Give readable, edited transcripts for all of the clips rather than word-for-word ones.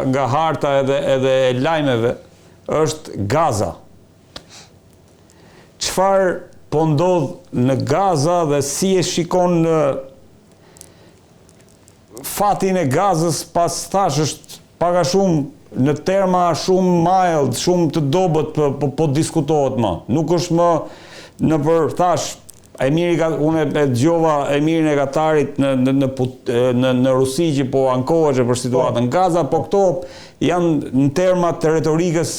nga harta edhe e lajmeve është Gaza. Çfarë po ndodh në Gaza dhe si e shikon fatin e Gazës pas thash është pak a shumë në terma shumë mild, shumë të dobët po diskutohet më. Nuk është më në për thash unë e dëgjova emirin e Katarit në Rusi që po ankohej për situatën në Gaza, po këto janë në terma të retorikës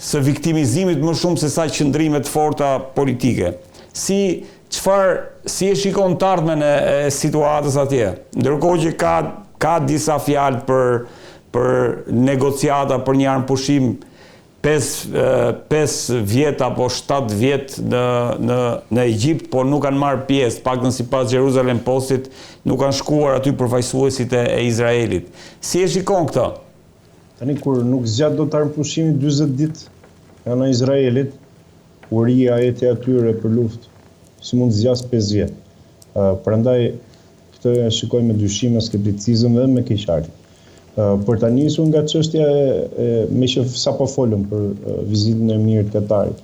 së viktimizimit më shumë se sa qëndrimet forta politike. Si e shikon të ardhmen e situatës atje? Ndërkohë që ka disa fjalë për negociata për një armëpushim 5 vjet apo 7 vjet në Egjipt, por nuk kanë marrë pjesë, paktën sipas Jerusalem Postit, nuk kanë shkuar aty përfaqësuesit e Izraelit. Si e shikon këtë? Tani kur nuk zgjat dot armëpushimi 40 ditë nga Izraelit, uria e atyre për luftë si mund të zgjas 5 vjet. Prandaj këtë e shikoj me dyshim, me skepticizëm dhe me keqardhje. Për ta nisur nga çështja me që sapo folëm për vizitën e emirit Katarit.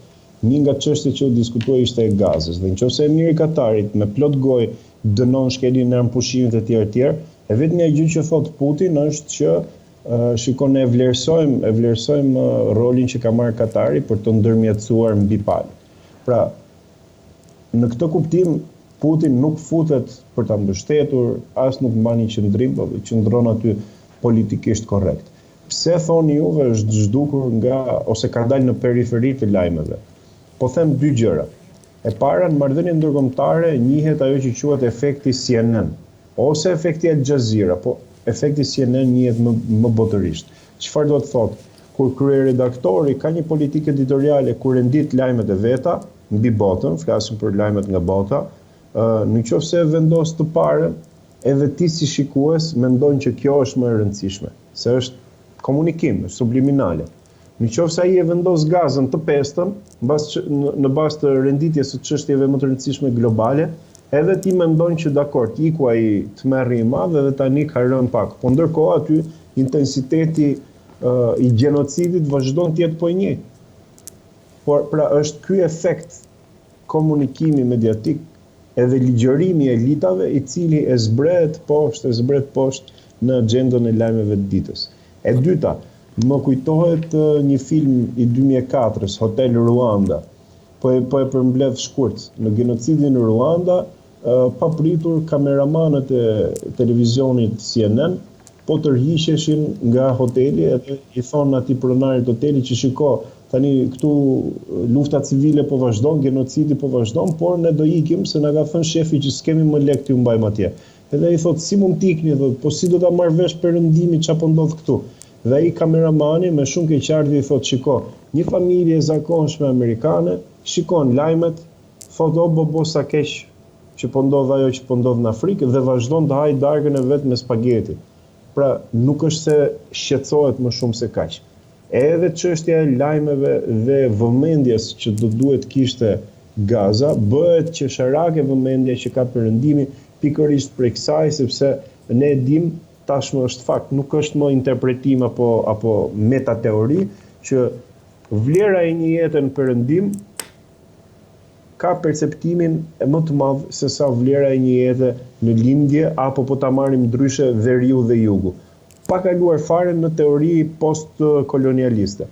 Një nga çështjet që u diskutuai ishte e Gazës. Dhe nëse emiri Katarit me plot gojë dënon shkeljen e armëpushimit e tjerë, e vetmja gjë që thot Putin është që shikon e vlerësojmë rolin që ka marrë Katari për të ndërmjetësuar mbi palë. Pra, në këtë kuptim Putin nuk futet për ta mbështetur, as nuk mban një qëndrim, por qëndron aty politikisht korrekt. Pse thoni juve është zhdukur ose ka dalë në periferi të lajmeve? Po them dy gjëra. E para, në marrëdhënien ndërkombëtare njihet ajo që quhet efekti CNN, ose efekti Al Jazeera, po efekti CNN njihet më botërisht. Çfarë do të thotë? Kur kryeredaktori ka një politikë editoriale kur e ndit lajmet e veta mbi botën, flasim për lajmet nga bota, nëse e vendos të parën, edhe ti si shikues mendon që kjo është më e rëndësishme, se është komunikim, subliminale. Nëse ai e vendos Gazën të pestën, në bazë të renditjes së çështjeve më të rëndësishme globale, edhe ti mendon që dakord, iku ai të merri i madh edhe tani ka rënë pak. Po ndërkohë aty intensiteti i gjenocidit vazhdon të jetë po i njëjtë. Por pra është ky efekt komunikimi mediatik edhe ligjërimi i elitave i cili e zbret poshtë në agjendën e lajmeve të ditës. E dyta, më kujtohet një film i 2004-s, Hotel Ruanda, po e përmbledh shkurt. Në genocidin në Ruanda, papritur kameramanët e televizionit CNN po tërhiqeshin nga hoteli edhe i thonë atij pronarit hoteli që shiko, tani këtu lufta civile po vazhdon, genocidi po vazhdon, por ne do ikim se na ka thënë shefi që s'kemi më lek t'ju mbajmë atje. Edhe i thotë, si mund t'ikni, po si do ta marr vesh perëndimi çapo ndodh këtu. Dhe ai kameramani me shumë keqardhje i thotë, shiko, një familje e zakonshme amerikane shikon lajmet, thotë bo sa keq që po ndodh ajo që po ndodh në Afrikë dhe vazhdon të hajë darkën e vet me spageti. Pra nuk është se shqetësohet më shumë se kaq. Edhe çështja e lajmeve dhe vëmendjes që do duhet kishte Gaza, bëhet qesharake vëmendja që ka perëndimi pikërisht për kësaj, sepse ne e dim tashmë është fakt, nuk është më interpretim apo metateori, që vlera e një jete në perëndim ka perceptimin më të madh se sa vlera e një jete në lindje apo po ta marrim ndryshe veriu dhe jugu. Pa kaluar fare në teori post-kolonialiste,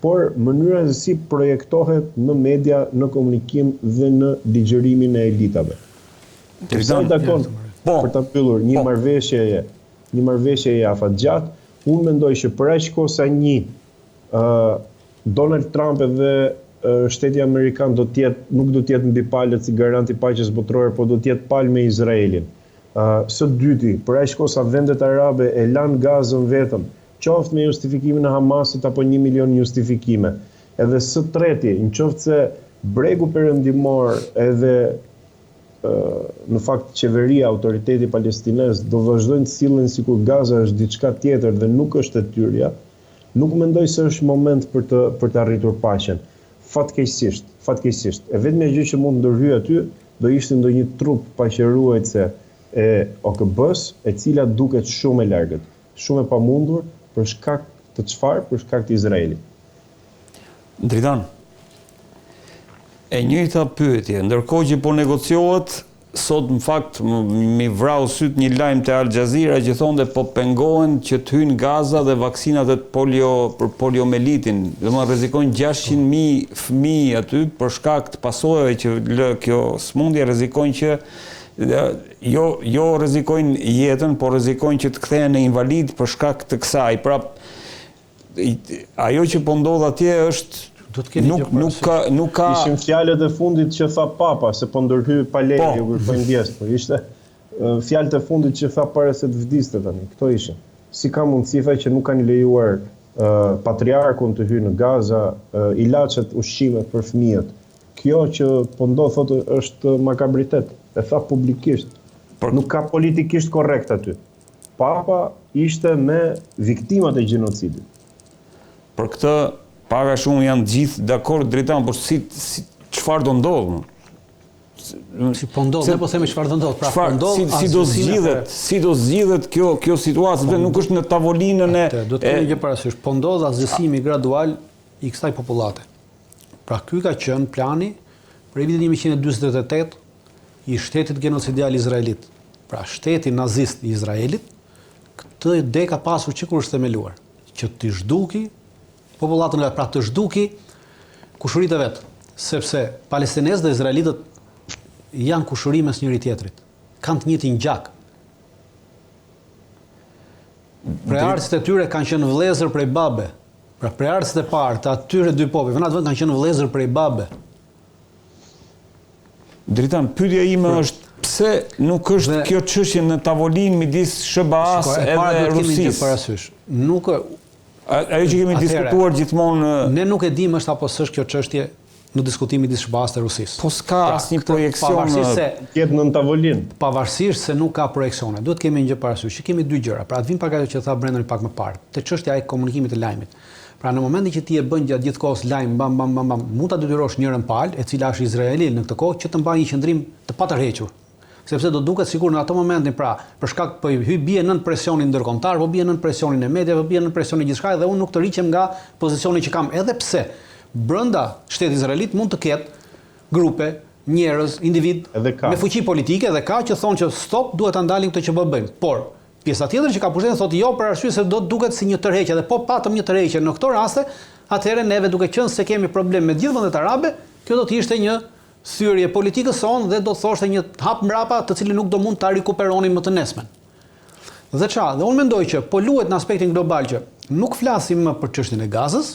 por mënyra se si projektohet në media, në komunikim dhe në ligjërimin e elitave. Për ta mbyllur një marrëveshje e afatgjatë, unë mendoj që për aq kohë sa Donald Trump edhe shteti amerikan nuk do të jetë mbi palët si garant i paqes botërore, por do të jetë palë me Izraelin. Së dyti, për aq kohë sa vendet arabe e lanë Gazën vetëm, qoftë me justifikimin e Hamasit apo 1 milion justifikime. Edhe së treti, nëse se bregu perëndimor edhe në fakt qeveria, autoriteti palestinez do vazhdojnë të sillen sikur Gaza është diçka tjetër dhe nuk është e tyrja, nuk mendoj se është moment për të arritur paqen. Fatkeqësisht. E vetmja gjë që mund ndërhyj aty do ishte ndonjë trup paqëruese e OKB-s, e cila duket shumë e largët. shumë e pamundur për shkak të çfarë? Për shkak të Izraelit. Dritan, e njëjta pyetje, ndërkohë që po negociohet, sot në fakt mi vrau syt një lajm te Al Jazeera që thonë po pengohen që të hyjnë Gaza dhe vaksinat për poliomelitin. Domethënë rrezikojnë 600.000 fëmijë aty për shkak të pasojave që lë kjo smundje, rrezikojnë që jo rrezikojnë jetën, por rrezikojnë që të kthehen në invalid për shkak të kësaj. Pra ajo që po ndodh atje është nuk ka Ishin fjalët e fundit që tha Papa se po ndërhyj Paleri kur po ndjesë. Ishte fjalët e fundit që tha para se të vdiste tani. Këto ishin. Si ka mundësi që nuk kanë lejuar patriarkun të hyjë në Gaza, ilaçet, ushqimet për fëmijët. Kjo që po ndodh thotë është makabritet. E tha publikisht. Nuk ka politikisht korrekt aty. Papa ishte me viktimat e gjenocidit. Për këtë para shumë janë gjithë dakord Dritan, por çfarë do ndodhë? Si po ndodhë, ne po themi çfarë do ndodhë. Pra si do zgjidhet kjo situatë, sepse nuk është në tavolinën e... Do të kemi gjë parasysh, po ndodhë asgjësimi gradual i kësaj popullate. Pra ky ka qenë plani prej vitit 1948 i shtetit genocidial izraelit. Pra shteti nazist i Izraelit, këtë ide ka pasur që kur është themeluar, që të zhduki popullatën pra të zhduki kushuritë e vetë, sepse palestinezët dhe izraelitët janë kushuri mes njëri tjetrit, kanë të njëjtin gjak. Preartësit e tyre kanë qenë vëllezër prej babe. Pra preartësit e parë të atyre dy popujve në atë vend kanë qenë vëllezër prej babe. Dritan, pyetja ime është pse nuk është kjo çështje në tavolinë midis SBA-s edhe Rusisë? Nuk ajo që kemi diskutuar gjithmonë... Ne nuk e dim është apo s'është kjo çështje në diskutim midis SBA-s dhe Rusisë. Po s'ka asnjë projeksion... Tjetë në tavolinë. Pavarësisht se nuk ka projeksione. Duhet kemi një gjë parasysh, që kemi dy gjëra. Pra të vim pak ajo që tha Brendan pak më parë, te çështja e komunikimit të lajmit. Pra në momentin që ti e bën gjatë gjithë kohës lajm bam, mund ta detyrosh njërin palë, e cila është Izraeli në këtë kohë, që të mbajë një qendrim të patërhequr. Sepse do duket sikur në atë momentin pra për shkak po bie nën presionin ndërkombëtar, po bie nën presionin e mediave, po bie nën presionin gjithçka dhe unë nuk të riqem nga pozicioni që kam, edhe pse brenda shtetit izraelit mund të ketë grupe, njerëz, individ me fuqi politike dhe ka që thonë që stop, duhet ta ndalin këtë që po bëjmë. Por pjesa tjetër që ka pushtetin thotë jo për arsye se do të duket si një tërheqje dhe po patëm një tërheqje në këto raste, atëherë neve duke qenë se kemi problem me gjithë vendet arabe, kjo do të ishte një thyrje politikës sonë dhe do të thoshte një hap mbrapa të cilin nuk do mund ta rikuperonin më të nesmen. Dhe çfarë? Dhe unë mendoj që po luhet në aspektin global që nuk flasim më për çështjen e Gazës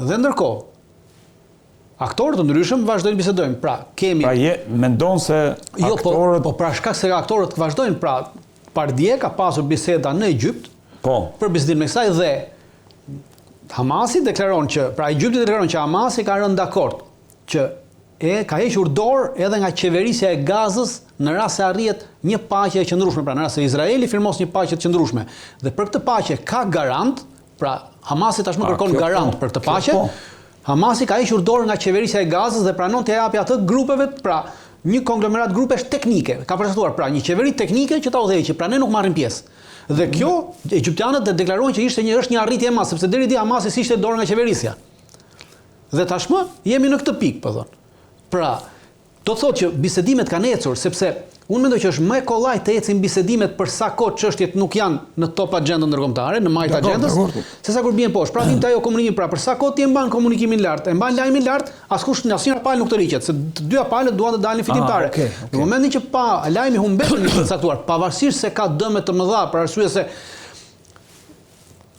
dhe ndërkohë aktorë të ndryshëm vazhdojnë bisedojnë. Pra kemi mendon se aktorët po pra shkak se aktorët vazhdojnë, pra Pardje ka pasur biseda në Egjipt për bisedim me kësaj dhe Hamasi deklaron që Egjipti deklaron që Hamasi ka rënë dakord që ka hequr dorë edhe nga qeverisja e Gazës në rast se arrihet një paqe e qëndrueshme, pra në rast se Izraeli firmos një paqe të qëndrueshme. Dhe për këtë paqe ka garant, pra Hamasi tashmë kërkon garant për këtë paqe. Hamasi ka hequr dorë nga qeverisja e Gazës dhe pranon të japi atë grupeve, pra një konglomerat grupesh teknike. Ka përshtathuar pra një qeveri teknike që ta udhëheqë, pra ne nuk marrim pjesë. Dhe kjo egjiptianët deklarojnë që është një arritje e madhe, sepse deri di Hamasi ishte dorë nga qeverisja. Dhe tashmë jemi në këtë pikë, po thonë. Pra, do të thotë që bisedimet kanë ecur, sepse unë mendoj që është më kollaj të ecin bisedimet për sa kohë çështjet nuk janë në top agjendën ndërkombëtare, në majt agjendës, sesa kur bien poshtë. Pra vim te ajo komunikimi, pra për sa kohë ti e mban komunikimin lart, e mban lajmin lart, askush në asnjë palë nuk të riqet, se të dyja palët duan të dalin fitimtare. Në momentin që pa lajmi humbet në një caktuar, pavarësisht se ka dëme të mëdha për arsye se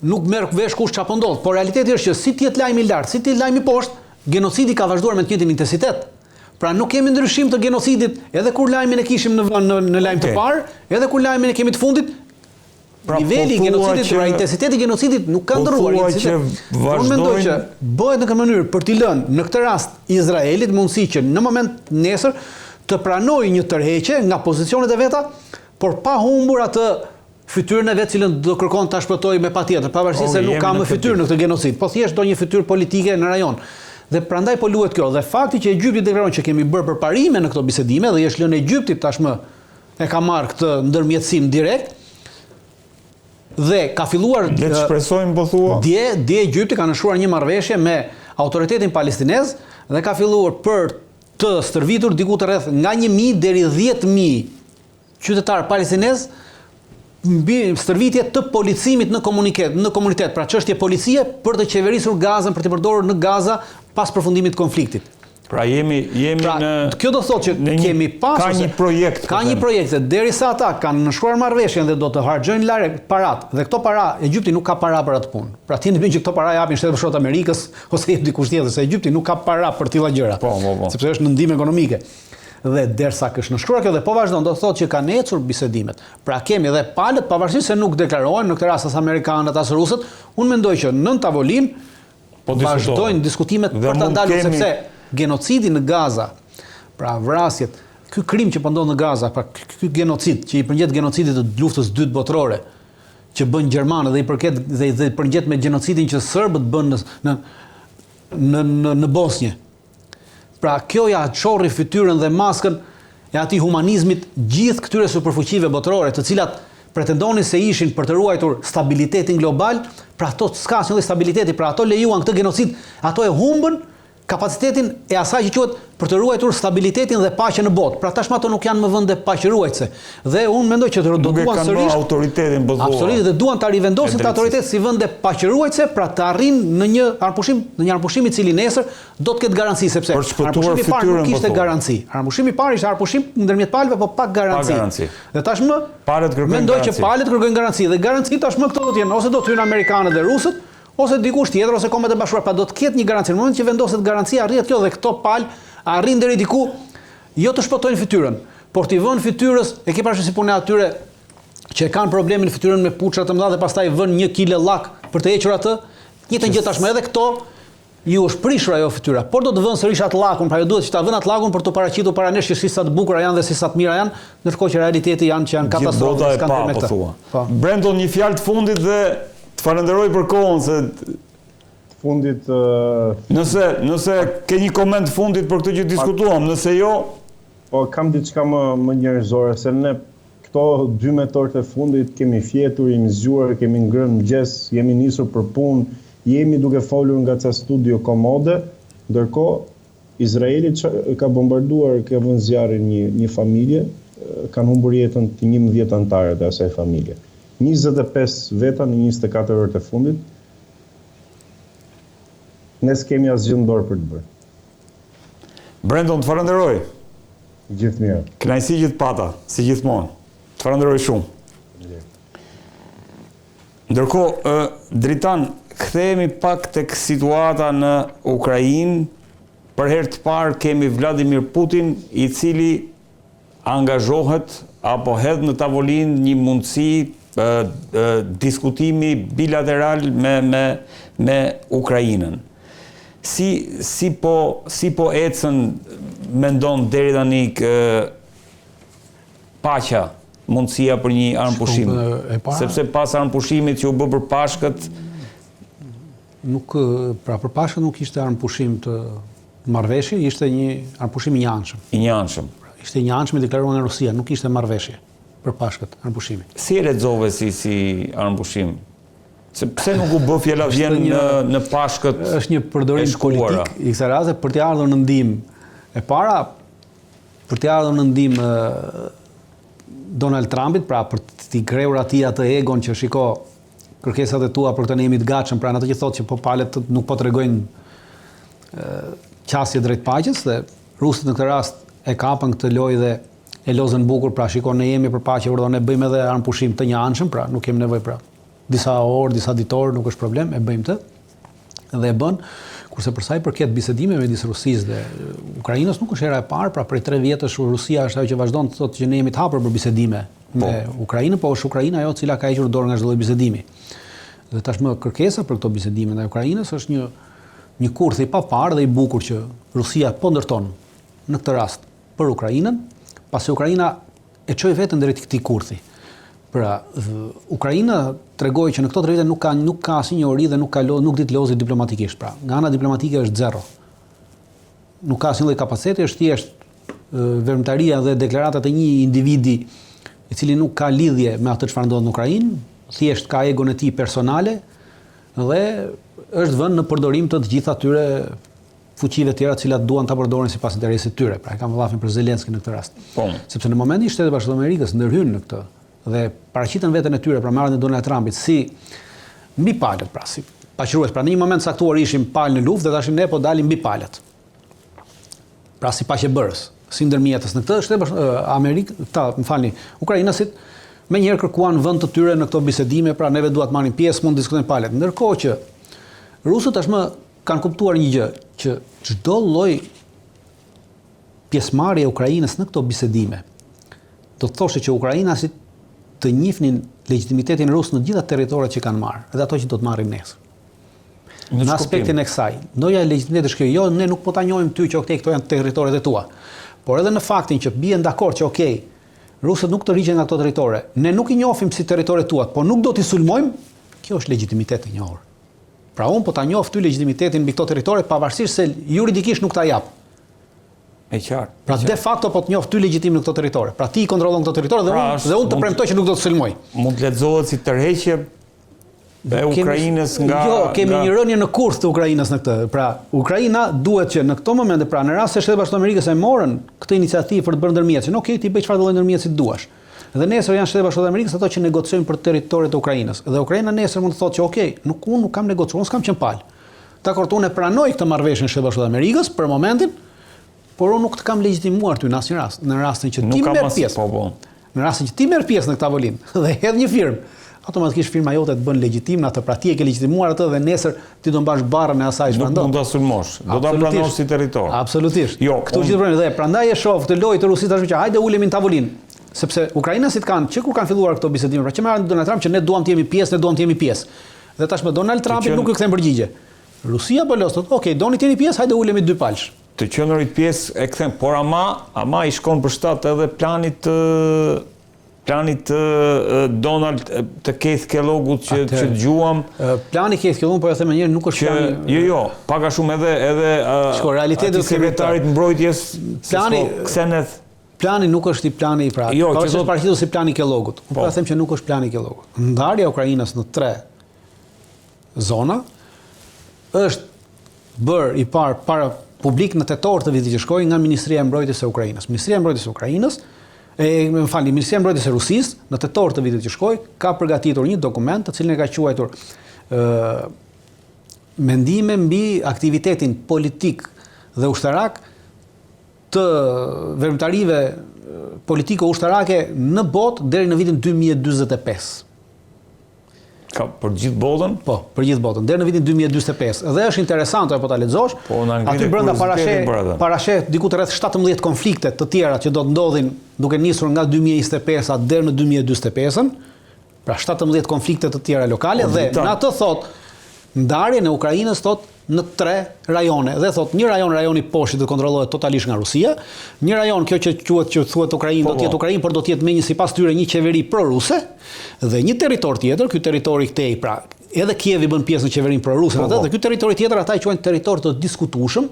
nuk merr vesh kush çapo ndodh, por realiteti është që si ti jetë lajmi lart, si ti lajmi poshtë, genocidi ka vazhduar me të njëjtin intensitet. Pra nuk kemi ndryshim të genocidit, edhe kur lajmin e kishim në lajm të parë, edhe kur lajmin e kemi të fundit, niveli i genocidit, pra intensiteti i genocidit nuk ka ndryshuar. Unë mendoj që bëhet në këtë mënyrë për t'i lënë në këtë rast Izraelit mundësi që në moment nesër të pranojë një tërheqje nga pozicionet e veta, por pa humbur atë fytyrën e vet cilën do kërkon ta shpëtojë me patjetër, pavarësisht se nuk ka më fytyrë në këtë genocid, po thjesht do një fytyrë politike në rajon. Dhe prandaj po luhet kjo. Dhe fakti që Egjipti deklaron që kemi bërë përparime në këto bisedime dhe i është lënë Egjiptit tashmë e ka marrë këtë ndërmjetësim direkt, Dhe ka filluar le të shpresojmë po thua. Dje Egjipti ka nënshkruar një marrëveshje me autoritetin palestinez dhe ka filluar për të stërvitur diku të rreth nga 1.000 deri 10.000 qytetar palestinez mbi stërvitje të policimit në komunitet, pra çështje policie për të qeverisur Gazën, për të përdorur në Gaza pas përfundimit të konfliktit. Pra jemi në kjo do thotë që kemi pasur ka një projekt. Ka një projekt, derisa ata kanë nënshkruar marrëveshjen dhe do të harxojnë larg parat. Dhe këto para, Egjipti nuk ka para për atë punë. Pra ti ndjen që këto para japin Shtetet Bashkuara të Amerikës ose jep dikush tjetër, se Egjipti nuk ka para për tilla gjëra. Po. Sepse është në ndihmë ekonomike. Dhe derisa kështë nënshkruar kjo dhe po vazhdon, do të thotë që kanë ecur bisedimet. Pra kemi edhe palët, pavarësisht se nuk deklarohen në këtë rast as amerikanët as rusët, unë mendoj që nën tavolinë vazhdojnë diskutimet për ta ndalur sepse genocidi në Gaza, pra vrasjet, ky krim që po ndodh në Gaza, pra ky genocid që i përngjet genocidit të luftës së dytë botërore, që bën gjermanët dhe i përket dhe i përngjet me genocidin që serbët bën në Bosnjë. Pra kjo ja çorri fytyrën dhe maskën e atij humanizmit gjithë këtyre superfuqive botërore, të cilat pretendonin se ishin për të ruajtur stabilitetin global, pra ato s'ka asnjë stabiliteti, pra ato lejuan këtë genocid, ato e humbën kapacitetin e asaj që quhet për të ruajtur stabilitetin dhe paqen në botë. Pra tashmë ato nuk janë më vende paqëruajtëse. Dhe unë mendoj që do duan sërish autoritetin botuar. Absolutisht, dhe duan ta rivendosin të autoritet si vende paqëruajtëse, pra të arrin në një arpushim i cili nesër do të ketë garanci, sepse arpushimi i parë nuk kishte garanci. Arpushimi i parë ishte arpushim ndërmjet palëve, po pa garanci. Dhe tashmë mendoj që palët kërkojnë garanci dhe garanci tashmë këto do të jenë ose do të hyjnë amerikanët dhe rusët, ose dikush tjetër, ose Kombet e Bashkuara, pa do të ketë një garanci. Në moment që vendoset garancia, arrihet kjo dhe këto palë arrin deri diku, jo të shpëtojnë fytyrën, por t'i vënë fytyrës, e ke parasysh si punë atyre që kanë problemin në fytyrën me puçra të mëdha dhe pastaj vënë 1 kile llak për të hequr atë. Njëjtën gjë tashmë edhe këto ju është prishur ajo fytyra, por do të vënë sërish atë llakun, pra ju duhet që ta vënë atë llakun për të paraqitur para nesh që si sa të bukura janë dhe si sa të mira janë, ndërkohë që realiteti janë që janë katastrofë që kanë me këtë. Brendon, një fjalë të fundit dhe të falenderoj për kohën se fundit nëse ke një koment fundit për këtë që diskutuam, nëse jo, po kam diçka më njerëzore, se ne këto 12 orët e fundit kemi fjetur, jemi zgjuar, kemi ngrënë mëngjes, jemi nisur për punë, jemi duke folur nga ca studio komode, ndërkohë Izraeli ka bombarduar, ka vënë zjarrin një familje, kanë humbur jetën të 11 anëtarët e asaj familje. 25 veta në 24 orët e fundit, ne s'kemi asgjë në dorë për të bërë. Brendon, të falenderoj. Gjithë mirë. Kënaqësi gjithë pata, si gjithmonë. Të falenderoj shumë. Ndërkohë, Dritan, kthehemi pak tek situata në Ukrainë. Për herë të parë kemi Vladimir Putin, i cili angazhohet apo hedh në tavolinë një mundësi diskutimi bilateral me Ukrainën. Si po ecën mendon deri tani paqja, mundësia për një armpushim, sepse pas armpushimit që u bë për Pashkët për Pashkët nuk ishte armpushim të marrëveshje, ishte një armpushim i njëanshëm. Ishte i njëanshëm i deklaruar nga Rusia, nuk ishte marrëveshje për Pashkët, armpushimi. Si e lexove si armpushim? Se pse nuk u bë fjala vjen në Pashkët? Është një përdorim politik i kësaj raste për të ardhur në ndihmë. E para, për të ardhur në ndihmë Donald Trumpit, pra për t'i krehur atij atë egon që shiko kërkesat e tua për këtë ne jemi të gatshëm, pra ato që thotë që po palët nuk po tregojnë qasje drejt paqes, dhe rusët në këtë rast e kapën këtë lojë dhe e lozën bukur, pra shiko ne jemi për paqe, ne bëjmë edhe armpushim të njëanshëm, pra nuk kemi nevojë pra disa orë, disa ditorë, nuk është problem, e bëjmë të dhe e bën. Kurse për sa i përket bisedimeve midis Rusisë dhe Ukrainës nuk është hera e parë, pra prej 3 vjetësh Rusia është ajo që vazhdon të thotë që ne jemi të hapur për bisedime me Ukrainën, po është Ukraina ajo e cila ka hequr dorë nga çdo lloj bisedimi. Dhe tashmë kërkesa për këto bisedime ndaj Ukrainës është një kurth i paparë dhe i bukur që Rusia po ndërton në këtë rast për Ukrainën, pasi Ukraina e çoi veten drejt këtij kurthi. Pra, Ukraina tregoi që në këto 3 vite nuk ka asnjë ori dhe nuk di të lozi diplomatikisht. Pra, nga ana diplomatike është zero. Nuk ka asnjë lloj kapaciteti, është thjesht veprimtaria dhe deklaratat e një individi i cili nuk ka lidhje me atë çfarë ndodh në Ukrainë, thjesht ka egon e tij personale dhe është vënë në përdorim të gjitha atyre fuqive tjera të cilat duan ta përdorin sipas interesit tyre. Pra e kam vëllafin për Zelenski në këtë rast. Sepse në momentin Shtetet Bashkuara të Amerikës ndërhyjnë në këtë dhe paraqiten veten e tyre për marrjen e Donald Trumpit si mbi palët, pra si paqërues. Pra në një moment caktuar ishim palë në luftë dhe tash ne po dalim mbi palët. Pra si paqebërës, si ndërmjetës në këtë Ukrainasit menjëherë kërkuan vend të tyre në këto bisedime, pra neve duat marrim pjesë, mund të diskutojmë palët. Ndërkohë që rusët tashmë kanë kuptuar një gjë, që çdo lloj pjesëmarrje e Ukrainës në këto bisedime do të thoshte që ukrainasit të njihnin legitimitetin rus në gjitha territoret që kanë marrë, edhe ato që do të marrin nesër. Në aspektin e kësaj, ndoja e legitimitetit është kjo, jo, ne nuk po ta njohim ty që okay, këto janë territoret e tua. Por edhe në faktin që bien dakord që okay, rusët nuk të rriqen nga këto territore, ne nuk i njohim si territoret tuat, po nuk do t'i sulmojmë, kjo është legitimitet i njohur. Pra unë po ta njoh ty legitimitetin mbi këto territore pavarësisht se juridikisht nuk ta jap. E qartë. Pra de facto po të njoh ty legjitim në këto territore. Pra ti i kontrollon këto territore dhe unë të premtoj që nuk do të sulmoj. Mund të lexohet si tërheqje e Ukrainës nga kemi një rënje në kurth të Ukrainës në këtë. Pra Ukraina duhet që në këto momente, pra në rast se Shtetet Bashkuara të Amerikës e morën këtë iniciativë për të bërë ndërmjetësin, okay, ti bëj çfarë do lloj ndërmjetësi duash. Dhe nesër janë Shtetet Bashkuara të Amerikës ato që negociojnë për territoret e Ukrainës. Dhe Ukraina nesër mund të thotë që okay, unë nuk kam negociuar, unë s'kam qenë palë. Dakor, unë e pranoj këtë marrëveshje në Shtetet Bashkuara të Amerikës për momentin, por unë nuk të kam legjitimuar ty në asnjë rast. Në rastin që ti merr pjesë. Në rastin që ti merr pjesë në këtë tavolinë dhe hedh një firmë, automatikisht firma jote të bën legjitim në atë, pra ti e ke legjitimuar atë dhe nesër ti do mbash barrën e asaj çfarë ndodh. Nuk mund ta sulmosh, do ta pranosh si territor. Absolutisht. Jo, këtu gjithë problemi dhe prandaj e shoh të lojë të Rusisë tashmë që hajde ulemi në tavolinë. Sepse ukrainasit kanë, që kur kanë filluar këto bisedime, pra që marrin Donald Trump që ne duam të jemi pjesë, Dhe tashmë Donald Trumpi nuk i kthen përgjigje. Rusia po los thotë, okay, doni të jeni pjesë, hajde ulemi dy palësh. Të qenurit pjesë e kthen, por ama i shkon për shtat edhe planit Donald të Keith Kellogut që dëgjuam. Plani Keith Kellogut, po e them një herë, nuk është plani. Jo, pak a shumë edhe realiteti i sekretarit mbrojtjes Kseneth. Plani nuk është i plani pra. Jo, që është paraqitur si plani Kellogut. Unë po them që nuk është plani Kellogut. Ndarja e Ukrainës në 3 zona është bërë i parë para publik në tetor të vitit që shkoi nga Ministria e Mbrojtjes e Ukrainës. Ministria e Mbrojtjes e Ukrainës, Ministria e Mbrojtjes e Rusisë në tetor të vitit që shkoi ka përgatitur një dokument të cilin e ka quajtur mendime mbi aktivitetin politik dhe ushtarak të veprimtarive politiko-ushtarake në botë deri në vitin 2045. Ka për gjithë botën? Po, për gjithë botën, deri në vitin 2045. Dhe është interesante po ta lexosh. Aty brenda parasheh diku të rreth 17 konflikte të tjera që do të ndodhin duke nisur nga 2025 deri në 2045. Pra 17 konflikte të tjera lokale dhe në atë thot ndarjen e Ukrainës thot në 3 rajone. Dhe thot një rajoni poshtë do kontrollohet totalisht nga Rusia, një rajon kjo që thuhet Ukrainë do të jetë Ukrainë, por do të jetë me një sipas tyre një qeveri pro-ruse, dhe një territor tjetër, ky territori këtej, pra edhe Kievi bën pjesë në qeverinë pro-ruse atë, dhe ky territori tjetër ata i quajnë territor të diskutueshëm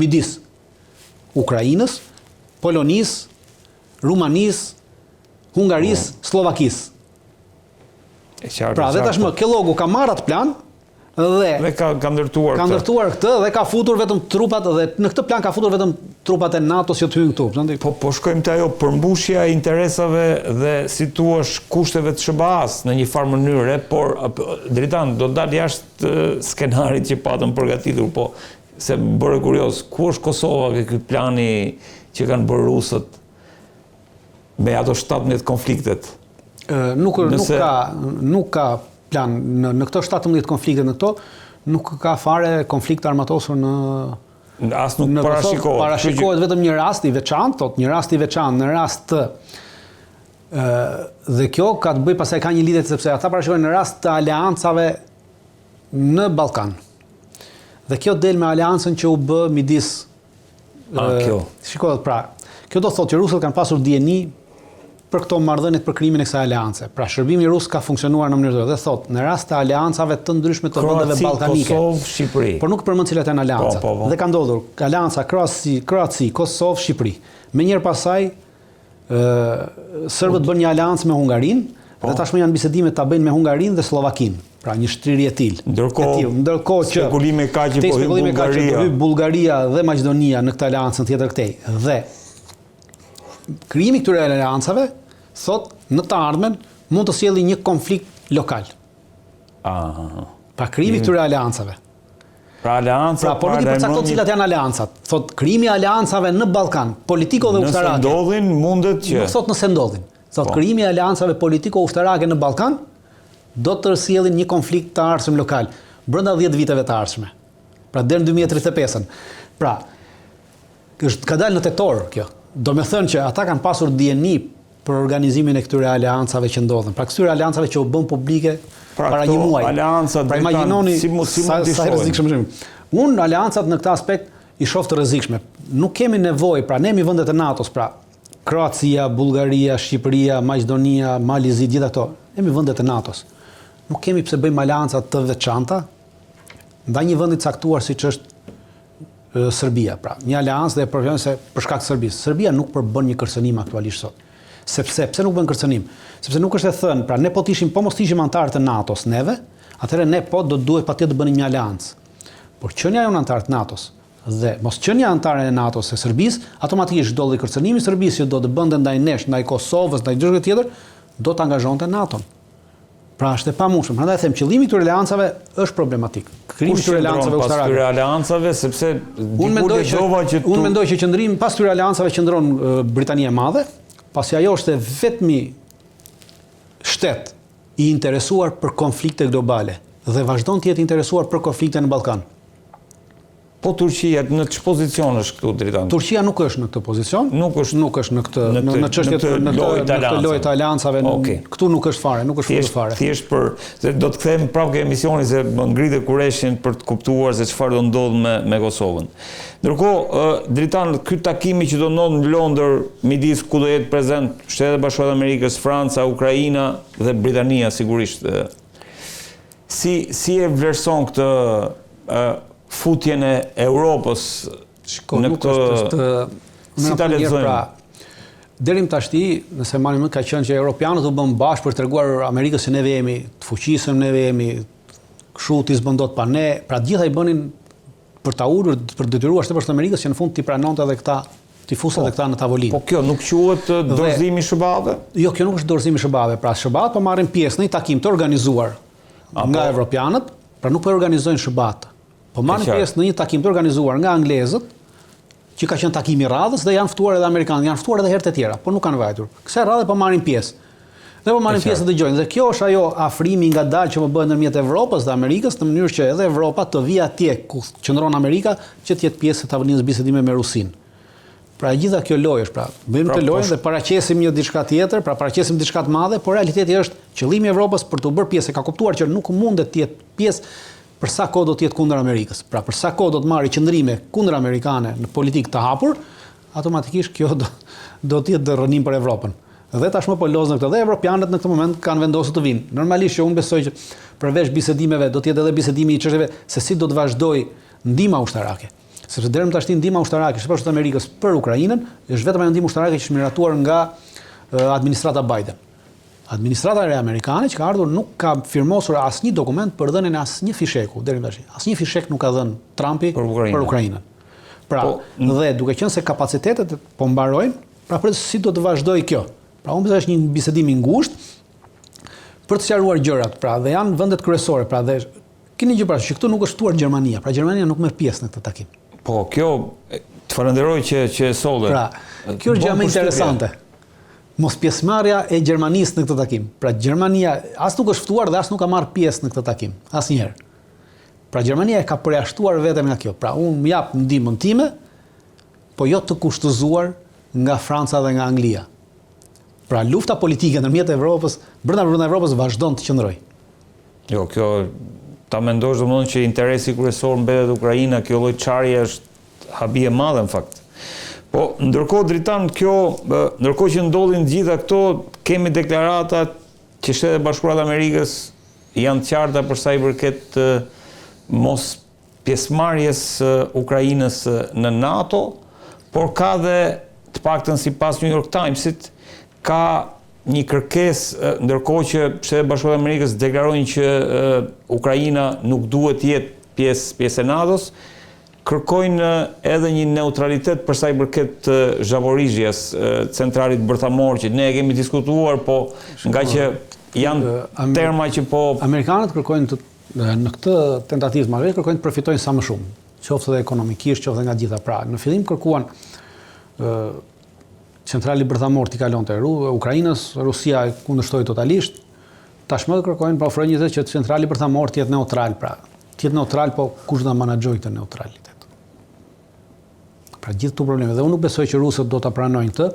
midis Ukrainës, Polonisë, Rumanisë, Hungarisë, Slovakisë. Pra dhe tashmë Kellogu ka marrë atë plan dhe ka ndërtuar këtë dhe ka futur vetëm trupat dhe në këtë plan ka futur vetëm trupat e NATO-s që të hyjnë këtu. Po shkojmë te ajo përmbushja e interesave dhe si thua kushteve të SBA-s në një farë mënyrë, por drejtan do dal jashtë skenarit që patëm përgatitur, po se më bëre kurioz, ku është Kosova ke ky plani që kanë bërë rusët me ato 17 konfliktet? Nuk ka plan në këto 17 konflikte në këto nuk ka fare konflikt armatosur në as nuk parashikohet. Parashikohet vetëm një rast i veçantë, në rast të dhe kjo ka të bëjë pastaj ka një lidhje sepse ata parashikojnë në rast të aleancave në Ballkan. Dhe kjo del me aleancën që u bë midis shikohet pra. Kjo do thotë që rusët kanë pasur dieni për këto marrëdhënie për krimin e kësaj aleance. Pra shërbimi rus ka funksionuar në mënyrë dhe thotë në rast të aleancave të ndryshme të vendeve ballkanike. Kosovë, Shqipëri. Por nuk përmend cilat janë aleancat. Dhe ka ndodhur aleanca Kroaci, Kosovë, Shqipëri. Menjëherë pasaj serbët bën një aleancë me Hungarinë Dhe tashmë janë bisedime ta bëjnë me Hungarinë dhe Slovakinë. Pra një shtrirje e tillë. Ndërkohë që spekulime ka që po hyj Bullgaria dhe Maqedonia në këtë aleancën tjetër këtej. Dhe krijimi këtyre aleancave thot në të ardhmen mund të sjellë një konflikt lokal. Pra krijimi këtyre aleancave. Por nuk i përcakton cilat janë aleancat. Thot krijimi i aleancave në Ballkan, politiko dhe ushtarake. Nëse ndodhin, mundet që. Nuk thot nëse ndodhin. Thot krijimi i aleancave politiko ushtarake në Ballkan do të sjellin një konflikt të ardhshëm lokal brenda 10 viteve të ardhshme. Pra deri në 2035. Pra ka dalë në tetor kjo. Do me thënë që ata kanë pasur dieni për organizimin e këtyre aleancave që ndodhen. Pra këtyre aleancave që u bën publike para një muaji. Aleancat imagjinoni sa rrezikshëm. Unë aleancat në këtë aspekt i shoh të rrezikshme. Nuk kemi nevojë, pra ne jemi vendet e NATO-s, pra Kroacia, Bullgaria, Shqipëria, Maqedonia, Malizi, gjitha këto, jemi vendet e NATO-s. Nuk kemi pse bëjmë aleanca të veçanta ndaj një vendi të caktuar siç është Serbia. Pra, një aleancë dhe për se për shkak të Serbisë. Serbia nuk përbën një kërcënim aktualisht sot. Pse nuk bën kërcënim? Sepse nuk është e thënë, pra ne po mos ishim antarë të NATO-s neve, atëherë ne duhet patjetër të bënim një aleancë. Por qenia jonë antarë të NATO-s dhe mos qenia antarë e NATO-s e Serbisë, automatikisht do dhe kërcënimi i Serbisë që do të bënte ndaj nesh, ndaj Kosovës, ndaj çdo gjë tjetër, do të angazhonte NATO-n. Pra është e pamundur. Prandaj them qëllimi i këtyre aleancave është problematik. Krijimi i këtyre aleancave ushtarake. Këtyre aleancave sepse unë mendoj që qëndrimi pas këtyre aleancave qëndron Britania e Madhe, pasi ajo është vetmi shtet i interesuar për konflikte globale dhe vazhdon të jetë interesuar për konflikte në Ballkan. Po Turqia në ç'është pozicion është këtu drejton? Turqia nuk është në këtë pozicion, nuk është në këtë në çështjet në këtë lojë të aleancave. Këtu nuk është fare, nuk është futur fare. Thjesht do të kthejmë prapë ke emisioni se më ngritë kurreshin për të kuptuar se çfarë do ndodh me Kosovën. Ndërkohë, drejton ky takimi që do ndodh në Londër midis ku do jetë prezent Shtetet e Bashkuara të Amerikës, Franca, Ukraina dhe Britania sigurisht. Si e vlerëson këtë futjen e Europës në këtë si ta lexojmë? Deri më tashti, nëse marrim ka qenë që europianët u bën bashkë për treguar Amerikës se neve jemi të fuqishëm, neve jemi kështu ti s'bën dot pa ne, pra gjitha i bënin për ta ulur, për detyruar Shtetet Bashkuara të Amerikës që në fund ti pranonte edhe këta tifusat e këta në tavolinë. Po kjo nuk quhet dorëzimi i SBA-ve? Jo, kjo nuk është dorëzimi i SBA-ve. Pra SBA-t po marrin pjesë në një takim të organizuar nga evropianët, pra nuk po organizojnë SBA-t. Po marrin pjesë në një takim të organizuar nga anglezët, që ka qenë takimi i radhës dhe janë ftuar edhe amerikanë, janë ftuar edhe herë të tjera, por nuk kanë vajtur. Kësaj radhe po marrin pjesë. Dhe po marrin pjesë të dëgjojnë. Dhe kjo është ajo afrimi ngadalë që po bëhet ndërmjet Evropës dhe Amerikës, në mënyrë që edhe Evropa të vijë atje ku qëndron Amerika, që të jetë pjesë e tavolinës bisedime me Rusinë. Pra gjitha kjo lojë është, pra bëjmë të lojën dhe paraqesim një diçka tjetër, pra paraqesim diçka të madhe, por realiteti është qëllimi i Evropës për të bërë pjesë, ka kuptuar që nuk mundet të jetë pjesë për sa kohë do të jetë kundër Amerikës. Pra për sa kohë do të marrë qëndrime kundër amerikane në politikë të hapur, automatikisht kjo do të jetë rënim për Evropën. Dhe tashmë po lozën këtë dhe evropianët në këtë moment kanë vendosur të vinë. Normalisht që unë besoj që përveç bisedimeve do të jetë edhe bisedimi i çështjeve se si do të vazhdoj ndihma ushtarake. Sepse deri më tashti ndihma ushtarake e Shtetit Amerikës për Ukrainën është vetëm ajo ndihmë ushtarake që është miratuar nga administrata Biden. Administrata e amerikane që ka ardhur nuk ka firmosur asnjë dokument për dhënien e asnjë fisheku deri më tash. Asnjë fishek nuk ka dhënë Trumpi për Ukrainën. Pra, dhe duke qenë se kapacitetet po mbarojnë, pra prit si do të vazhdojë kjo. Pra unë besoj është një bisedim i ngushtë për të sqaruar gjërat, pra dhe janë vendet kryesore, pra dhe keni gjë parasysh që këtu nuk është ftuar Gjermania, pra Gjermania nuk merr pjesë në këtë takim. Po, kjo të falenderoj që e solle. Pra, kjo është gjë më interesante. Mos pjesëmarrja e Gjermanisë në këtë takim. Pra Gjermania as nuk është ftuar dhe as nuk ka marrë pjesë në këtë takim, asnjëherë. Pra Gjermania e ka përjashtuar vetëm nga kjo. Pra unë më jap ndihmën time, po jo të kushtëzuar nga Franca dhe nga Anglia. Pra lufta politike ndërmjet Evropës, brenda Evropës vazhdon të qëndrojë. Jo, kjo ta mendosh domosdoshmë që interesi kryesor mbetet Ukraina, kjo lloj çarje është habi e madhe në fakt. Po, ndërkohë dritan ndërkohë që ndodhin gjitha këto, kemi deklarata që Shtetet e Bashkuara të Amerikës janë të qarta për sa i përket mos pjesëmarrjes Ukrainës në NATO, por ka dhe të paktën sipas New York Timesit ka një kërkesë, ndërkohë që Shtetet Bashkuara të Amerikës deklarojnë që Ukraina nuk duhet të jetë pjesë e NATO-s, kërkojnë edhe një neutralitet për sa i përket Zaporizhjes, centralit bërthamor që ne e kemi diskutuar, po nga që janë terma që po... Amerikanët kërkojnë në këtë tentativë të marrëveshje kërkojnë të përfitojnë sa më shumë, qoftë edhe ekonomikisht, qoftë nga gjitha. Pra, në fillim kërkuan centrali bërthamor t'i kalonte Ukrainës, Rusia e kundërshtoi totalisht. Tashmë kërkojnë, pra ofrojnë një që centrali bërthamor të jetë neutral, pra, të jetë neutral, po kush do ta menaxhojë këtë neutralitet. Pra, gjithë këto probleme dhe unë nuk besoj që rusët do ta pranojnë këtë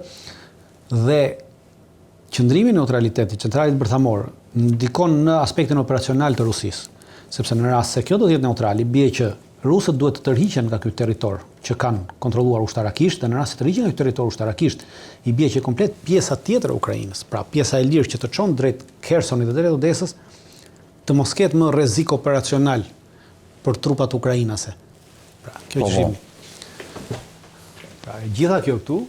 dhe qëndrimi i neutralitetit centralit bërthamor ndikon në aspektin operacional të Rusisë. Sepse në rast se kjo do të jetë neutrali, bie që rusët duhet të tërhiqen nga ky territor që kanë kontrolluar ushtarakisht, dhe në rast se tërhiqen nga ky territor ushtarakisht, i bie që komplet pjesa tjetër e Ukrainës, pra pjesa e lirë që të çon drejt Khersonit dhe drejt Odesës, të mos ketë më rrezik operacional për trupat ukrainase. Pra, kjo që shihni. Pra, e gjitha kjo këtu,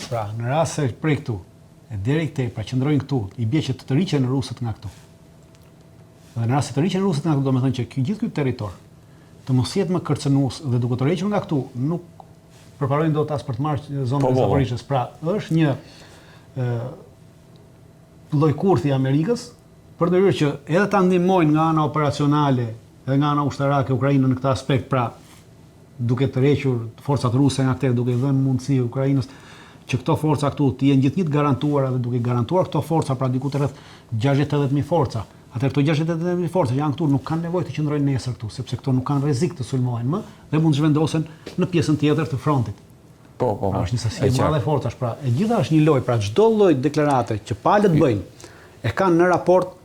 pra në rast se prej këtu e deri këtej, pra qëndrojnë këtu, i bie që të tërhiqen rusët nga këtu. Dhe në rast se të tërhiqen rusët nga këtu, do të thonë që gjithë ky territor të mos jetë më kërcënues dhe duke të rrequr nga këtu, nuk përparojnë dot as për të marrë zonën e Zaporizhës. Pra, është një lloj kurthi i Amerikës për të që edhe ta ndihmojnë nga ana operacionale dhe nga ana ushtarake Ukrainën në këtë aspekt, pra duke të rrequr forcat ruse nga këtej, duke dhënë mundësi Ukrainës që këto forca këtu të jenë gjithnjë të garantuara dhe duke garantuar këto forca, pra diku të rreth 60-80.000 forca. Atëherë këto 60-80.000 forca që janë këtu nuk kanë nevojë të qëndrojnë nesër këtu, sepse këto nuk kanë rrezik të sulmohen më dhe mund të zhvendosen në pjesën tjetër të frontit. Po. Pra, është një sasi e madhe forcash, pra e gjitha është një lojë, pra çdo lloj deklarate që palët bëjnë e kanë në raport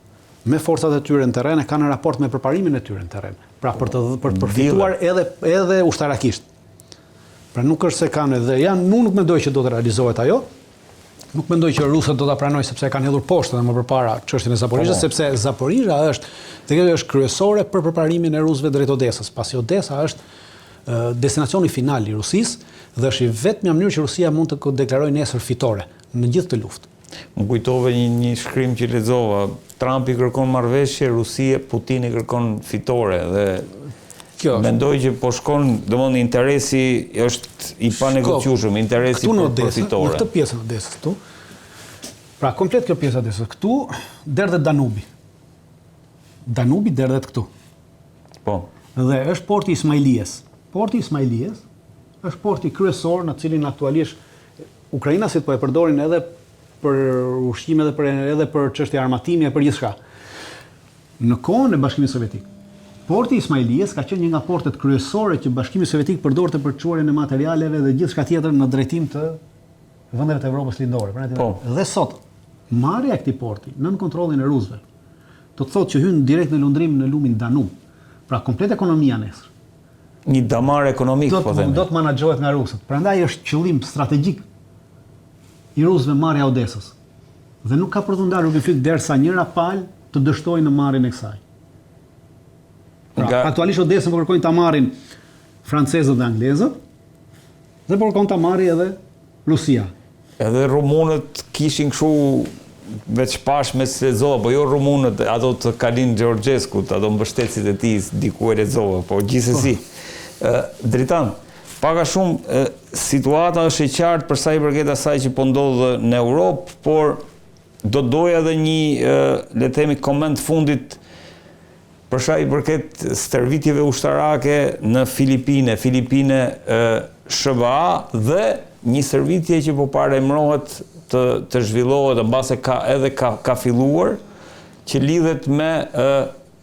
me forcat e tyre në terren, e kanë në raport me përparimin e tyre në terren. Pra për të përfituar edhe ushtarakisht. Pra nuk është se kanë edhe unë nuk mendoj që do të realizohet ajo. Nuk mendoj që rusët do ta pranojnë sepse kanë hedhur poshtë edhe më përpara çështjen e Zaporizhës, sepse Zaporizhja është kryesore për përparimin e rusëve drejt Odesës, pasi Odesa është destinacioni final i Rusisë dhe është vetmja mënyrë që Rusia mund të deklarojë nesër fitore në gjithë këtë luftë. Më kujtove një shkrim që lexova, Trumpi kërkon marrëveshje, Rusia, Putini kërkon fitore dhe mendoj që po shkon, domthonë interesi është i panegociueshëm, interesi për fitore. Në këtë pjesë të Odesës këtu. Pra komplet kjo pjesë e Odesës këtu derdhet Danubi. Danubi derdhet këtu. Po. Dhe është porti i Ismailijës. Porti i Ismailijës është porti kryesor në cilin aktualisht ukrainasit po e përdorin edhe për ushqime edhe për çështje armatimi e për gjithçka. Në kohën e Bashkimit Sovjetik, porti i Ismailijës ka qenë një nga portet kryesore që Bashkimi Sovjetik përdorte për çuarjen e materialeve dhe gjithçka tjetër në drejtim të vendeve të Evropës lindore. Dhe sot, marrja e këtij porti nën kontrollin e rusëve, do të thotë që hyn direkt në lundrim në lumin Danub. Pra komplet ekonomia nesër. Një damar ekonomik, po themi. Do të menaxhohet nga rusët. Prandaj është qëllim strategjik i rusëve marrja e Odesës. Dhe nuk ka për të ndarë rrugën fytyrë derisa njëra palë të dështojë në marrjen e kësaj. Pra, aktualisht Odesën po kërkojnë ta marrin francezët dhe anglezët, dhe po kërkon ta marrë edhe Rusia. Edhe rumunët kishin kështu veç pash me lexova, po jo rumunët, ato të Kalin Georgescut, ato mbështetësit e tij diku e lexova, po gjithsesi. Dritan, pak a shumë situata është e qartë për sa i përket asaj që po ndodh në Europë, por do doja edhe një le të themi koment fundit për sa i përket stërvitjeve ushtarake në Filipine, SBA dhe një stërvitje që po paremrohet të zhvillohet mbase ka filluar, që lidhet me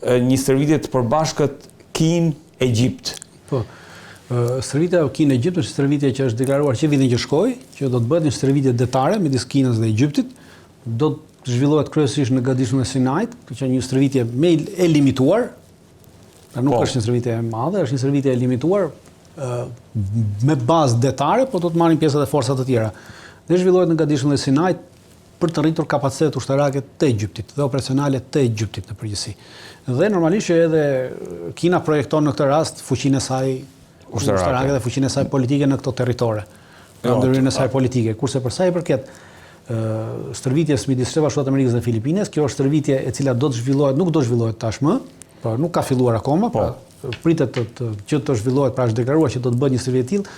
një stërvitje të përbashkët Kinë-Egjipt. Po. Stërvitja Kinë-Egjipt është stërvitje që është deklaruar që vitin që shkoi, që do të bëhet një stërvitje detare midis Kinës dhe Egjiptit, do të zhvillohet kryesisht në Gadishun e Sinait, që është një stërvitje e limituar, nuk është një stërvitje e madhe, është një stërvitje e limituar me bazë detare, po do të marrin pjesë edhe forcat të tjera. Dhe zhvillohet në Gadishun e Sinait për të rritur kapacitetet ushtarake të Egjiptit dhe operacionale të Egjiptit në përgjithësi. Dhe normalisht që edhe Kina projekton në këtë rast fuqinë e saj ushtarake dhe fuqinë e saj politike në këto territore, në ndërhyrjen e saj politike. Kurse për sa i përket stërvitjes midis Shteve Bashkuara të Amerikës dhe Filipinës. Kjo është stërvitje e cila do të zhvillohet, nuk do zhvillohet tashmë, por nuk ka filluar akoma, pra pritet që të zhvillohet, pra është deklaruar që do të bëhet një stërvitje e tillë,